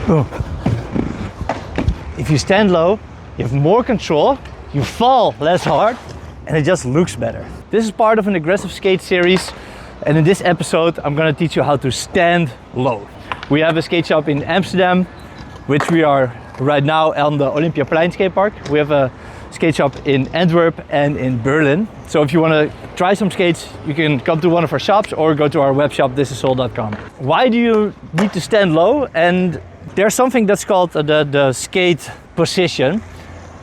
Boom. If you stand low, you have more control, you fall less hard, and it just looks better. This is part of an aggressive skate series, and in this episode I'm gonna teach you how to stand low. We have a skate shop in Amsterdam, which we are right now on the Olympiaplein skate park. We have a skate shop in Antwerp and in Berlin. So if you want to try some skates, you can come to one of our shops or go to our web shop, thisissoul.com. Why do you need to stand low? And there's something that's called the skate position.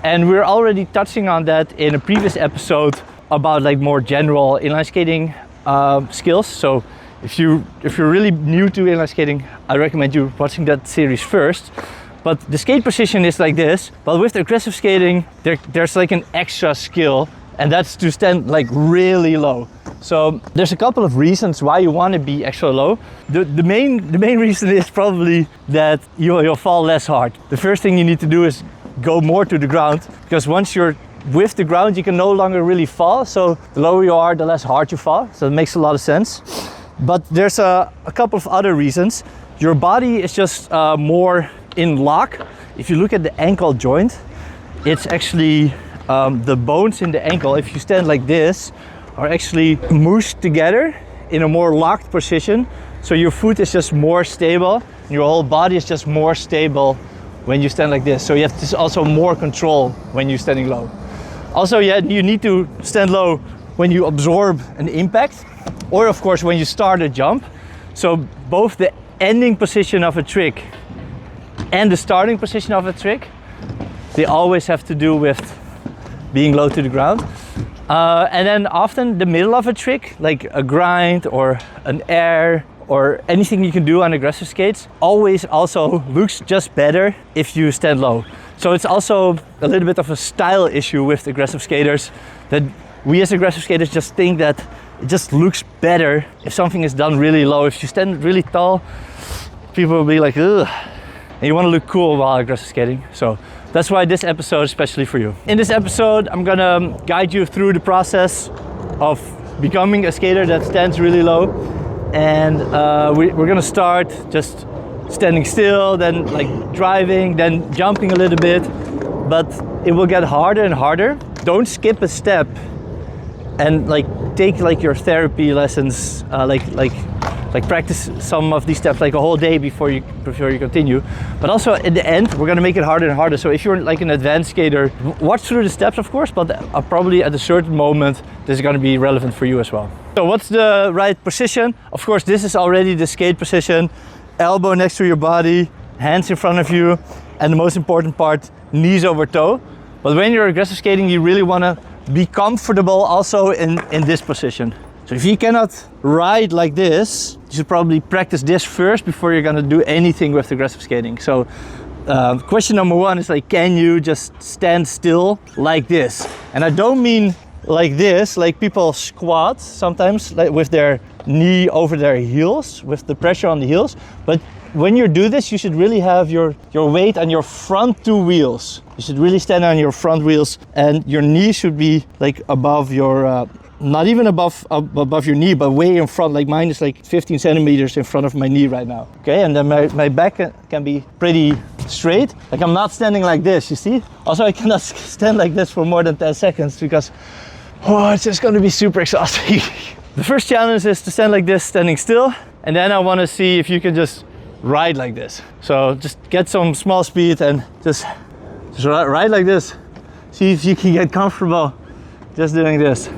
And we're already touching on that in a previous episode about like more general inline skating skills. So if you're really new to inline skating, I recommend you watching that series first. But the skate position is like this, but with aggressive skating, there's like an extra skill, and that's to stand like really low. So there's a couple of reasons why you want to be extra low. The main reason is probably that you'll fall less hard. The first thing you need to do is go more to the ground, because once you're with the ground, you can no longer really fall. So the lower you are, the less hard you fall. So it makes a lot of sense. But there's a couple of other reasons. Your body is just more in lock. If you look at the ankle joint, it's actually the bones in the ankle, if you stand like this, are actually mushed together in a more locked position. So your foot is just more stable, and your whole body is just more stable when you stand like this. So you have this also more control when you're standing low. Also, yeah, you need to stand low when you absorb an impact, or of course when you start a jump. So both the ending position of a trick and the starting position of a trick, they always have to do with being low to the ground. And then often the middle of a trick, like a grind or an air or anything you can do on aggressive skates, always also looks just better if you stand low. So it's also a little bit of a style issue with aggressive skaters, that we as aggressive skaters just think that it just looks better if something is done really low. If you stand really tall, people will be like, ugh. And you want to look cool while aggressive skating. So that's why this episode is especially for you. In this episode, I'm gonna guide you through the process of becoming a skater that stands really low. And we're gonna start just standing still, then like driving, then jumping a little bit. But it will get harder and harder. Don't skip a step, and like take like your therapy lessons, like practice some of these steps like a whole day before you continue. But also in the end, we're gonna make it harder and harder. So if you're like an advanced skater, watch through the steps, of course, but probably at a certain moment, this is gonna be relevant for you as well. So what's the right position? Of course, this is already the skate position. Elbow next to your body, hands in front of you, and the most important part, knees over toe. But when you're aggressive skating, you really wanna be comfortable also in this position. So if you cannot ride like this, you should probably practice this first before you're gonna do anything with aggressive skating. So question number one is like, can you just stand still like this? And I don't mean like this, like people squat sometimes like with their knee over their heels, with the pressure on the heels. But when you do this, you should really have your weight on your front two wheels. You should really stand on your front wheels, and your knee should be like above your, not even above your knee, but way in front. Like mine is like 15 centimeters in front of my knee right now. Okay, and then my back can be pretty straight. Like I'm not standing like this, you see? Also, I cannot stand like this for more than 10 seconds because, oh, it's just gonna be super exhausting. The first challenge is to stand like this, standing still. And then I wanna see if you can just ride like this. So just get some small speed and just ride like this. See if you can get comfortable just doing this.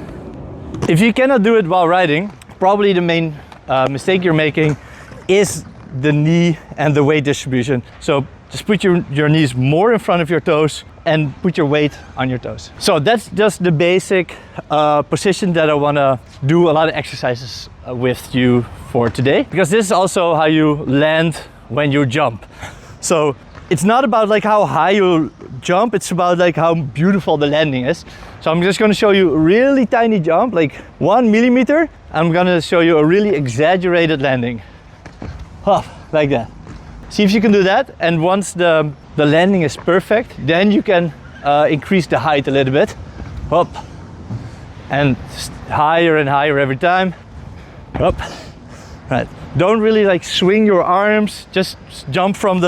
If you cannot do it while riding, probably the main mistake you're making is the knee and the weight distribution. So just put your knees more in front of your toes and put your weight on your toes. So that's just the basic position that I wanna do a lot of exercises with you for today, because this is also how you land when you jump. So it's not about like how high you jump, it's about like how beautiful the landing is. So I'm just gonna show you a really tiny jump, like 1 millimeter. I'm gonna show you a really exaggerated landing. Like that. See if you can do that, and once the landing is perfect, then you can increase the height a little bit. Up. And higher and higher every time. Up. Right. Don't really like swing your arms, just jump from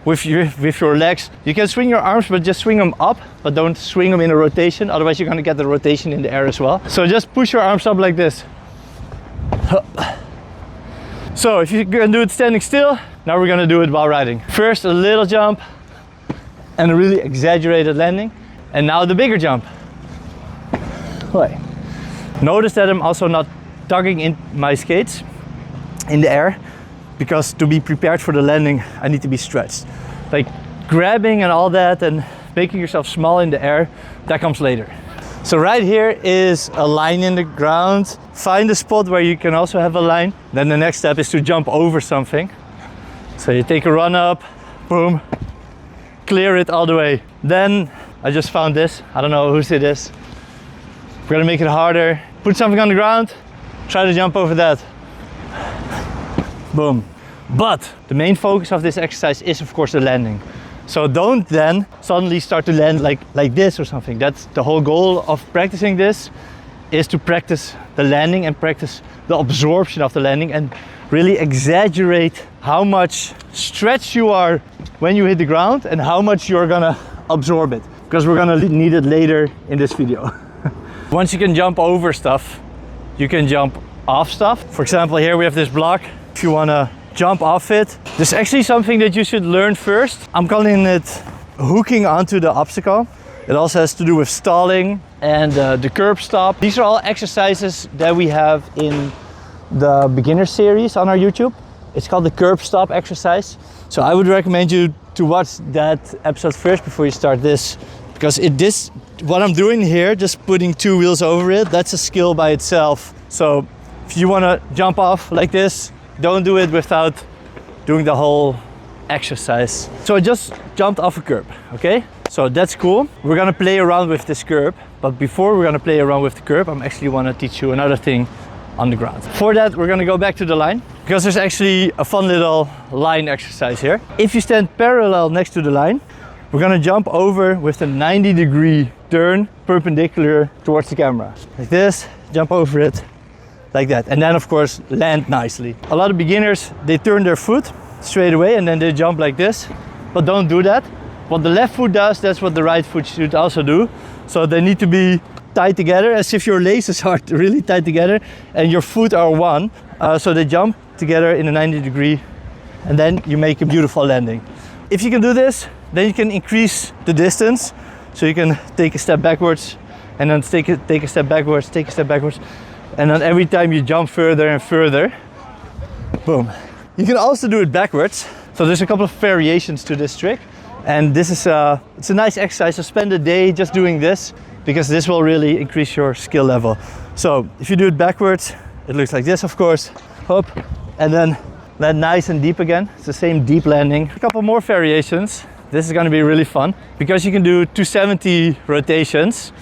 with your legs. You can swing your arms, but just swing them up, but don't swing them in a rotation, otherwise you're gonna get the rotation in the air as well. So just push your arms up like this. So if you can do it standing still, now we're gonna do it while riding. First a little jump and a really exaggerated landing, and now the bigger jump. Right. Notice that I'm also not tugging in my skates in the air, because to be prepared for the landing I need to be stretched. Like grabbing and all that and making yourself small in the air, that comes later. So right here is a line in the ground. Find a spot where you can also have a line. Then the next step is to jump over something. So you take a run up, boom, clear it all the way. Then I just found this, I don't know whose it is. We're gonna make it harder. Put something on the ground, try to jump over that. Boom. But the main focus of this exercise is of course the landing. So don't then suddenly start to land like this or something. That's the whole goal of practicing this, is to practice the landing and practice the absorption of the landing and really exaggerate how much stretch you are when you hit the ground and how much you're gonna absorb it, because we're gonna need it later in this video. Once you can jump over stuff, you can jump off stuff. For example, here we have this block. If you wanna jump off it, there's actually something that you should learn first. I'm calling it hooking onto the obstacle. It also has to do with stalling and the curb stop. These are all exercises that we have in the beginner series on our YouTube. It's called the curb stop exercise. So I would recommend you to watch that episode first before you start this, because what I'm doing here, just putting 2 wheels over it, that's a skill by itself. So if you want to jump off like this, don't do it without doing the whole exercise. So I just jumped off a curb, okay? So that's cool. We're gonna play around with this curb, but before we're gonna play around with the curb, I'm actually wanna teach you another thing on the ground. For that, we're gonna go back to the line, because there's actually a fun little line exercise here. If you stand parallel next to the line, we're gonna jump over with a 90-degree turn perpendicular towards the camera. Like this, jump over it, like that. And then of course, land nicely. A lot of beginners, they turn their foot straight away and then they jump like this, but don't do that. What the left foot does, that's what the right foot should also do. So they need to be tied together, as if your laces are really tied together and your foot are one. So they jump together in a 90-degree and then you make a beautiful landing. If you can do this, then you can increase the distance. So you can take a step backwards and then take a step backwards, take a step backwards. And then every time you jump further and further, boom. You can also do it backwards. So there's a couple of variations to this trick. And this is it's a nice exercise, so spend a day just doing this, because this will really increase your skill level. So if you do it backwards, it looks like this, of course. Hop, and then land nice and deep again. It's the same deep landing. A couple more variations. This is gonna be really fun, because you can do 270 rotations.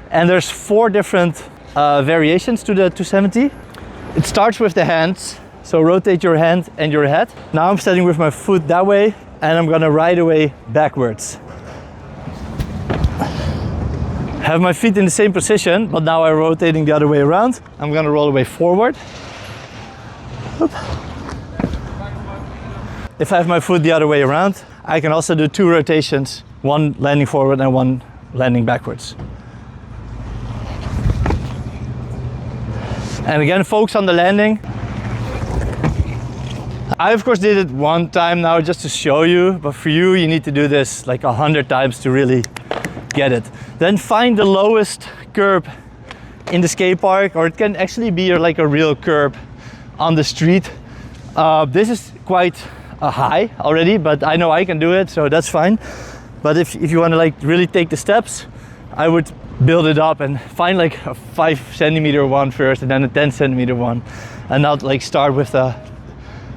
And there's 4 different variations to the 270. It starts with the hands. So rotate your hand and your head. Now I'm standing with my foot that way, and I'm gonna ride away backwards. Have my feet in the same position, but now I'm rotating the other way around. I'm gonna roll away forward. Oop. If I have my foot the other way around, I can also do 2 rotations, one landing forward and one landing backwards. And again, focus on the landing. I of course did it 1 time now just to show you, but for you, you need to do this like 100 times to really get it. Then find the lowest curb in the skate park, or it can actually be like a real curb on the street. This is quite high already, but I know I can do it, so that's fine. But if you want to like really take the steps, I would build it up and find like a 5-centimeter one first and then a 10-centimeter one, and not like start with a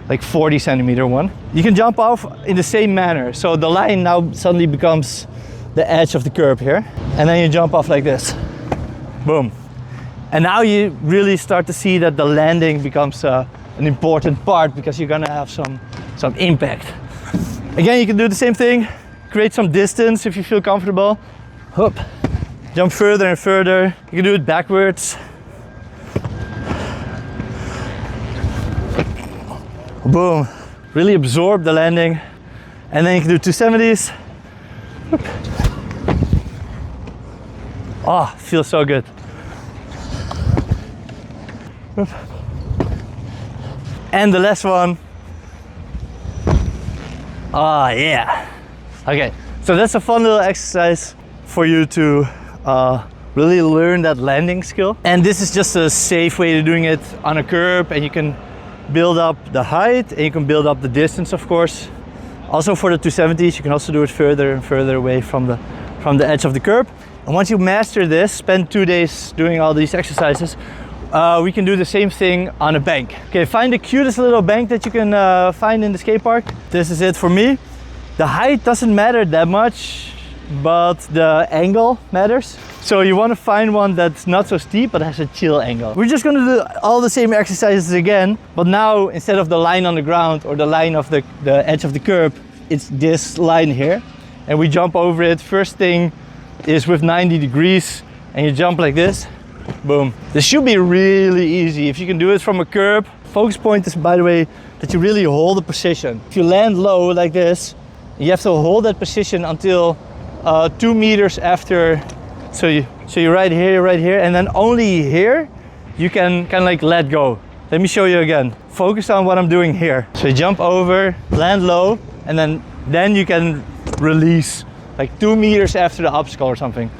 like 40-centimeter one. You can jump off in the same manner. So the line now suddenly becomes the edge of the curb here, and then you jump off like this. Boom. And now you really start to see that the landing becomes an important part, because you're gonna have some impact. Again, you can do the same thing, create some distance if you feel comfortable. Hop. Jump further and further. You can do it backwards. Boom. Really absorb the landing. And then you can do 270s. Oh, feels so good. And the last one. Ah, yeah. Okay, so that's a fun little exercise for you to really learn that landing skill. And this is just a safe way of doing it on a curb, and you can build up the height and you can build up the distance, of course. Also for the 270s, you can also do it further and further away from the edge of the curb. And once you master this, spend 2 days doing all these exercises, we can do the same thing on a bank. Okay, find the cutest little bank that you can find in the skate park. This is it for me. The height doesn't matter that much, but the angle matters. So you want to find one that's not so steep but has a chill angle. We're just going to do all the same exercises again, but now instead of the line on the ground or the line of the edge of the curb, it's this line here, and we jump over it. First thing is with 90 degrees, and you jump like this. Boom. This should be really easy if you can do it from a curb. Focus point is, by the way, that you really hold the position. If you land low like this, you have to hold that position until 2 meters after. So you're right here, and then only here you can kind of like let go. Let me show you again. Focus on what I'm doing here. So you jump over, land low, and then you can release like 2 meters after the obstacle or something.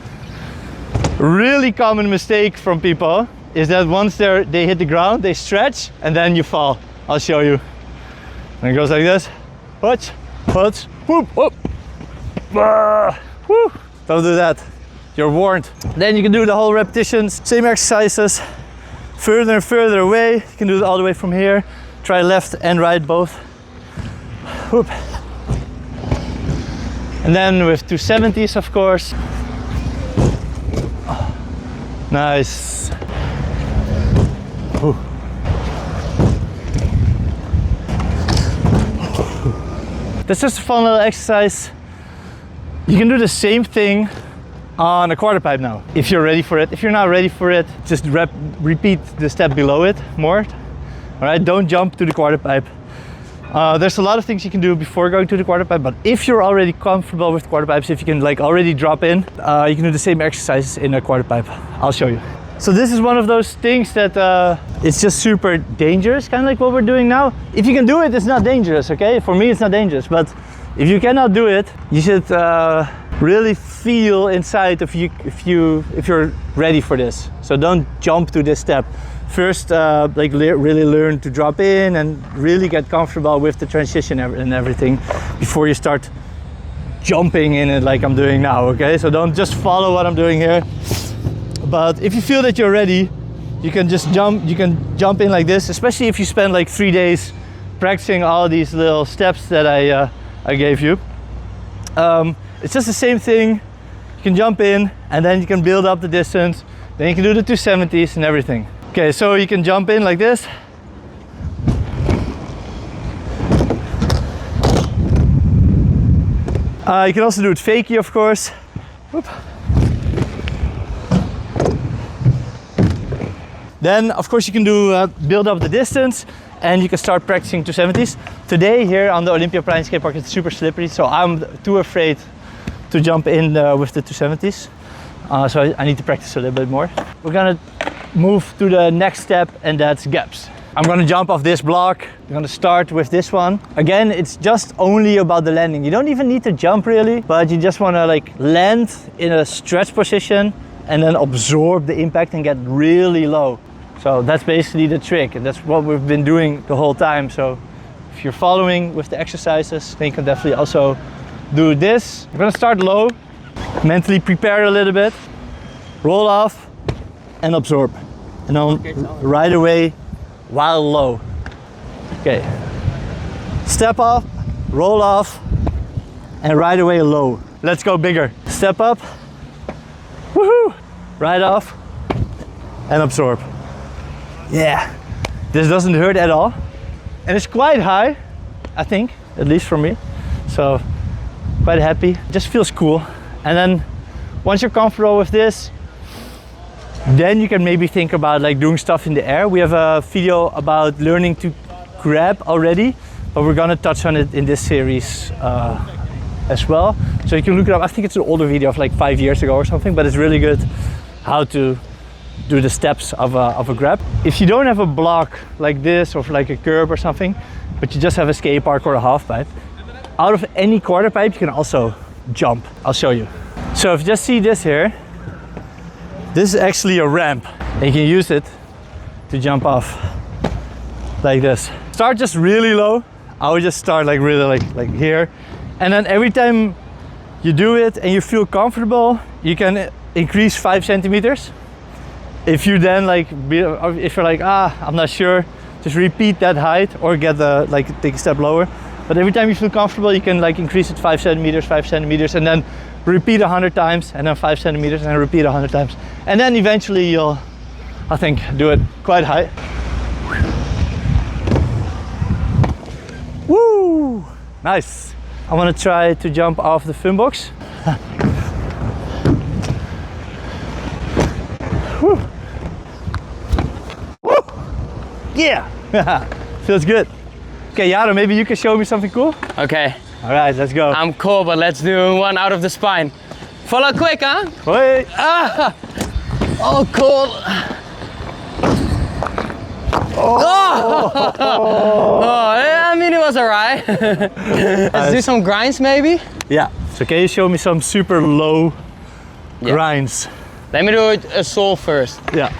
Really common mistake from people is that once they hit the ground, they stretch and then you fall. I'll show you. And it goes like this. Putz, putz, whoop, whoop. Woo. Don't do that. You're warned. Then you can do the whole repetitions, same exercises, further and further away. You can do it all the way from here. Try left and right both. Whoop. And then with 270s, of course. Nice. Ooh. That's just a fun little exercise. You can do the same thing on a quarter pipe now, if you're ready for it. If you're not ready for it, just repeat the step below it more. All right, don't jump to the quarter pipe. There's a lot of things you can do before going to the quarter pipe, but if you're already comfortable with quarter pipes, if you can like already drop in, you can do the same exercises in a quarter pipe. I'll show you. So this is one of those things that it's just super dangerous, kind of like what we're doing now. If you can do it, it's not dangerous, okay? For me, it's not dangerous, but if you cannot do it, you should really feel inside if you're ready for this. So don't jump to this step. First, really learn to drop in and really get comfortable with the transition and everything before you start jumping in it like I'm doing now, okay? So don't just follow what I'm doing here. But if you feel that you're ready, you can just jump. You can jump in like this, especially if you spend like 3 days practicing all these little steps that I gave you. It's just the same thing. You can jump in and then you can build up the distance. Then you can do the 270s and everything. Okay, so you can jump in like this. You can also do it fakie, of course. Whoop. Then, of course, you can do build up the distance, and you can start practicing 270s. Today, here on the Olympiaplein skate park, it's super slippery, so I'm too afraid to jump in with the 270s. So I need to practice a little bit more. We're gonna move to the next step, and that's gaps. I'm gonna jump off this block. I'm gonna start with this one. Again, it's just only about the landing. You don't even need to jump really, but you just wanna like land in a stretch position and then absorb the impact and get really low. So that's basically the trick, and that's what we've been doing the whole time. So if you're following with the exercises, then you can definitely also do this. We're gonna start low, mentally prepare a little bit, roll off and absorb. And then right away while low. Okay, step up, roll off, and right away low. Let's go bigger. Step up, woohoo, right off, and absorb. Yeah, this doesn't hurt at all. And it's quite high, I think, at least for me. So, quite happy, just feels cool. And then, once you're comfortable with this, then you can maybe think about like doing stuff in the air. We have a video about learning to grab already, but we're gonna touch on it in this series as well. So you can look it up. I think it's an older video of like 5 years ago or something, but it's really good how to do the steps of a grab. If you don't have a block like this or like a curb or something, but you just have a skate park or a half pipe, out of any quarter pipe you can also jump. I'll show you. So if you just see this here, this is actually a ramp, and you can use it to jump off like this. Start just really low. I would just start like really like here, and then every time you do it and you feel comfortable, you can increase 5 centimeters. If you then if you're like, I'm not sure, just repeat that height or get the take a step lower. But every time you feel comfortable, you can like increase it 5 centimeters, and then repeat 100 times, and then 5 centimeters, and then repeat 100 times. And then eventually you'll, I think, do it quite high. Woo! Nice. I want to try to jump off the fin box. Woo! Woo! Yeah! Feels good. Okay, Jaro, maybe you can show me something cool? Okay. All right, let's go. I'm cool, but let's do one out of the spine. Follow quick, huh? Wait. Ah! Oh, cool. Oh, yeah, I mean, it was alright. Let's do some grinds, maybe? Yeah. So can you show me some super low grinds? Let me do a sole first. Yeah.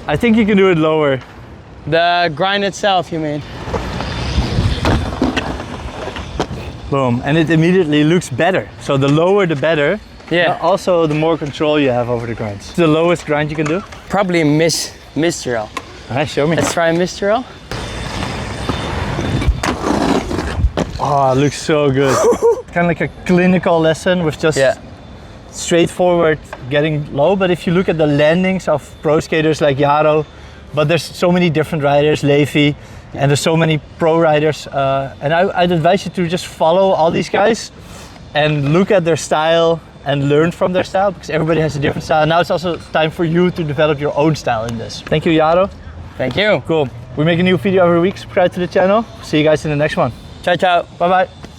I think you can do it lower. The grind itself, you mean? Boom. And it immediately looks better. So the lower the better. Yeah. Also the more control you have over the grinds. It's the lowest grind you can do? Probably Mistral. Alright, show me. Let's try Mistral. Oh, it looks so good. Kind of like a clinical lesson with just straightforward getting low. But if you look at the landings of pro skaters like Jaro, but there's so many different riders, Levi, and there's so many pro riders. And I'd advise you to just follow all these guys and look at their style and learn from their style, because everybody has a different style. Now it's also time for you to develop your own style in this. Thank you, Jaro. Thank you. Cool. We make a new video every week. Subscribe to the channel. See you guys in the next one. Ciao, ciao. Bye-bye.